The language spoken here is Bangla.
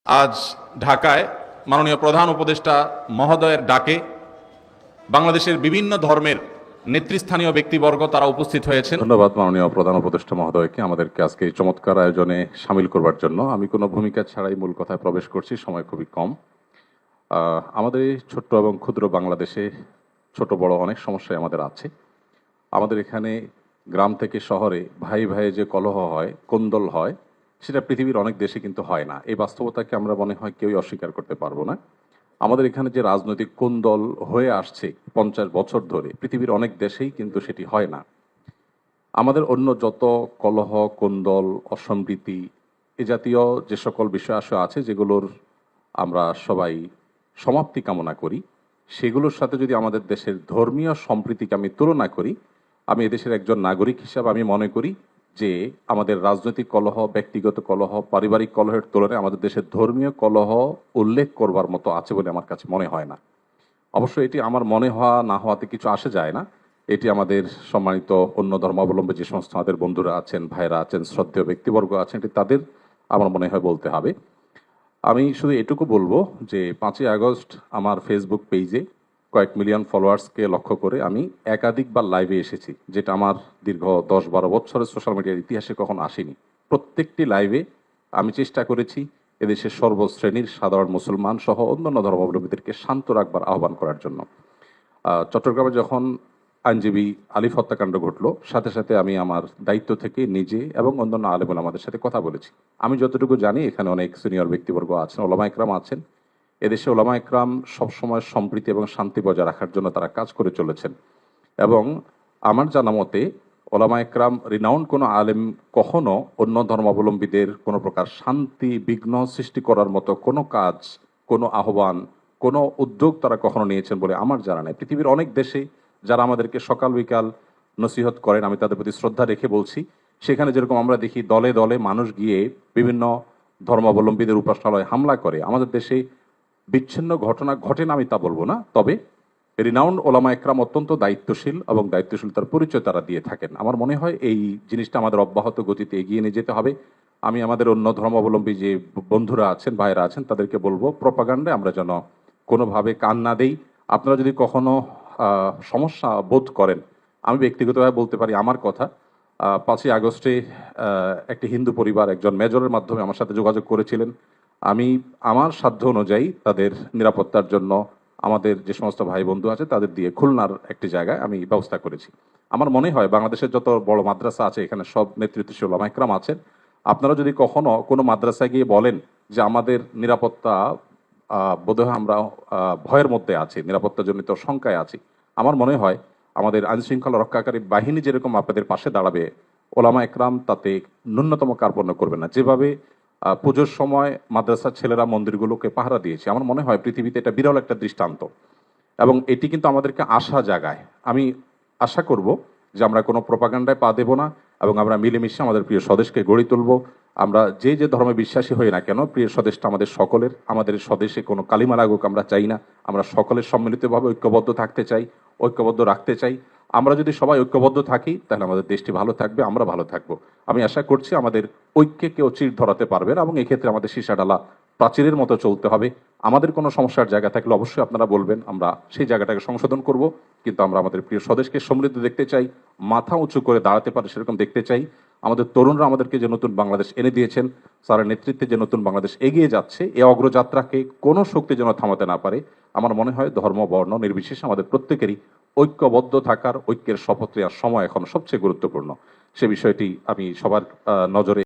আজ ঢাকায় মাননীয় প্রধান উপদেষ্টা মহোদয়ের ডাকে বাংলাদেশের বিভিন্ন ধর্মের নেতৃস্থানীয় ব্যক্তিবর্গ তারা উপস্থিত হয়েছেন। ধন্যবাদ মাননীয় প্রধান উপদেষ্টা মহোদয়কে আমাদেরকে আজকে এই চমৎকার আয়োজনে সামিল করবার জন্য। আমি কোনো ভূমিকা ছাড়াই মূল কথায় প্রবেশ করছি, সময় খুবই কম। আমাদের এই ছোট্ট এবং ক্ষুদ্র বাংলাদেশে ছোট বড় অনেক সমস্যাই আমাদের আছে। আমাদের এখানে গ্রাম থেকে শহরে ভাই ভাই যে কলহ হয়, কোন্দল হয়, সেটা পৃথিবীর অনেক দেশে কিন্তু হয় না। এই বাস্তবতাকে আমরা মনে হয় কেউই অস্বীকার করতে পারবো না। আমাদের এখানে যে রাজনৈতিক কোন্দল হয়ে আসছে 50 বছর ধরে, পৃথিবীর অনেক দেশেই কিন্তু সেটি হয় না। আমাদের অন্য যত কলহ, কোন্দল, অসম্প্রীতি এ জাতীয় যে সকল বিষয় আছে যেগুলোর আমরা সবাই সমাপ্তি কামনা করি, সেগুলোর সাথে যদি আমাদের দেশের ধর্মীয় সম্প্রীতিকে আমি তুলনা করি, আমি এদেশের একজন নাগরিক হিসাবে আমি মনে করি যে আমাদের রাজনৈতিক কলহ, ব্যক্তিগত কলহ, পারিবারিক কলহের তুলনায় আমাদের দেশের ধর্মীয় কলহ উল্লেখ করবার মতো আছে বলে আমার কাছে মনে হয় না। অবশ্য এটি আমার মনে হওয়া না হওয়াতে কিছু আসে যায় না। এটি আমাদের সম্মানিত অন্য ধর্মাবলম্বী যে সমস্ত আমাদের বন্ধুরা আছেন, ভাইরা আছেন, শ্রদ্ধেয় ব্যক্তিবর্গ আছেন, এটি তাদের আমার মনে হয় বলতে হবে। আমি শুধু এটুকু বলবো যে 5ই আগস্ট আমার ফেসবুক পেজে কয়েক মিলিয়ন ফলোয়ার্সকে লক্ষ্য করে আমি একাধিকবার লাইভে এসেছি, যেটা আমার দীর্ঘ 10-12 বছরের সোশ্যাল মিডিয়ার ইতিহাসে কখনো আসেনি। প্রত্যেকটি লাইভে আমি চেষ্টা করেছি এদেশের সর্বশ্রেণীর সাধারণ মুসলমান সহ অন্যান্য ধর্মাবলম্বীদেরকে শান্ত রাখবার আহ্বান করার জন্য। চট্টগ্রামে যখন আইনজীবী আলিফ হত্যাকাণ্ড ঘটলো, সাথে সাথে আমি আমার দায়িত্ব থেকে নিজে এবং অন্যান্য আলেমুল আমাদের সাথে কথা বলেছি। আমি যতটুকু জানি এখানে অনেক সিনিয়র ব্যক্তিবর্গ আছেন, ওলামা একরাম আছেন। এদেশে ওলামা একরাম সবসময় সম্প্রীতি এবং শান্তি বজায় রাখার জন্য তারা কাজ করে চলেছেন। এবং আমার জানা মতে ওলামা একরাম রিনাউন্ড কোনো আলেম কখনো অন্য ধর্মাবলম্বীদের কোনো প্রকার শান্তি বিঘ্ন সৃষ্টি করার মতো কোনো কাজ, কোনো আহ্বান, কোনো উদ্যোগ তারা কখনো নিয়েছেন বলে আমার জানা নেই। পৃথিবীর অনেক দেশে যারা আমাদেরকে সকাল বিকাল নসিহত করেন, আমি তাদের প্রতি শ্রদ্ধা রেখে বলছি, সেখানে যেরকম আমরা দেখি দলে দলে মানুষ গিয়ে বিভিন্ন ধর্মাবলম্বীদের উপাসনালয়ে হামলা করে, আমাদের দেশে বিচ্ছিন্ন ঘটনা ঘটে না আমি তা বলবো না, তবে রিনাউন্ড ওলামা একরাম অত্যন্ত দায়িত্বশীল এবং দায়িত্বশীলতার পরিচয় তারা দিয়ে থাকেন। আমার মনে হয় এই জিনিসটা আমাদের অব্যাহত গতিতে এগিয়ে নিয়ে যেতে হবে। আমি আমাদের অন্য ধর্মাবলম্বী যে বন্ধুরা আছেন, ভাইরা আছেন, তাদেরকে বলবো প্রপাগান্ডায় আমরা যেন কোনোভাবে কান না দেই। আপনারা যদি কখনো সমস্যা বোধ করেন, আমি ব্যক্তিগতভাবে বলতে পারি আমার কথা। 5ই আগস্টে একটি হিন্দু পরিবার একজন মেজরের মাধ্যমে আমার সাথে যোগাযোগ করেছিলেন। আমি আমার সাধ্য অনুযায়ী তাদের নিরাপত্তার জন্য আমাদের যে সমস্ত ভাই বন্ধু আছে তাদের দিয়ে খুলনার একটি জায়গায় আমি ব্যবস্থা করেছি। আমার মনে হয় বাংলাদেশের যত বড় মাদ্রাসা আছে এখানে সব নেতৃত্বশীল ওলামা একরাম আছেন। আপনারা যদি কখনো কোনো মাদ্রাসায় গিয়ে বলেন যে আমাদের নিরাপত্তা বোধহয় আমরা ভয়ের মধ্যে আছি, নিরাপত্তাজনিত শঙ্কায় আছি, আমার মনে হয় আমাদের আইনশৃঙ্খলা রক্ষাকারী বাহিনী যেরকম আপনাদের পাশে দাঁড়াবে, ওলামা একরাম তাতে ন্যূনতম কার্পণ্য করবে না। যেভাবে পুজোর সময় মাদ্রাসার ছেলেরা মন্দিরগুলোকে পাহারা দিয়েছে, আমার মনে হয় পৃথিবীতে এটা বিরল একটা দৃষ্টান্ত এবং এটি কিন্তু আমাদেরকে আশা জাগায়। আমি আশা করব যে আমরা কোনো প্রপাগান্ডায় পা দেব না এবং আমরা মিলেমিশে আমাদের প্রিয় স্বদেশকে গড়ে তুলব। আমরা যে যে ধর্মে বিশ্বাসী হই না কেন, প্রিয় স্বদেশটা আমাদের সকলের। আমাদের স্বদেশে কোনো কালিমা লাগুক আমরা চাই না। আমরা সকলের সম্মিলিতভাবে ঐক্যবদ্ধ থাকতে চাই, ঐক্যবদ্ধ রাখতে চাই। আমরা যদি সবাই ঐক্যবদ্ধ থাকি তাহলে আমাদের দেশটি ভালো থাকবে, আমরা ভালো থাকবো। আমি আশা করছি আমাদের ঐক্যে কেউ চির ধরাতে পারবে না এবং এক্ষেত্রে আমাদের সীসাডালা প্রাচীরের মতো চলতে হবে। আমাদের কোনো সমস্যার জায়গা থাকলে অবশ্যই আপনারা বলবেন, আমরা সেই জায়গাটাকে সংশোধন করব। কিন্তু আমরা আমাদের প্রিয় স্বদেশকে সমৃদ্ধ দেখতে চাই, মাথা উঁচু করে দাঁড়াতে পারে সেরকম দেখতে চাই। আমাদের তরুণরা আমাদেরকে যে নতুন বাংলাদেশ এনে দিয়েছেন, স্যারের নেতৃত্বে যে নতুন বাংলাদেশ এগিয়ে যাচ্ছে, এই অগ্রযাত্রাকে কোনো শক্তি যেন থামাতে না পারে। আমার মনে হয় ধর্ম বর্ণ নির্বিশেষে আমাদের প্রত্যেকেরই ঐক্যবদ্ধ থাকার, ঐক্যের শপথ নেওয়ার সময় এখন সবচেয়ে গুরুত্বপূর্ণ। সে বিষয়টি আমি সবার নজরে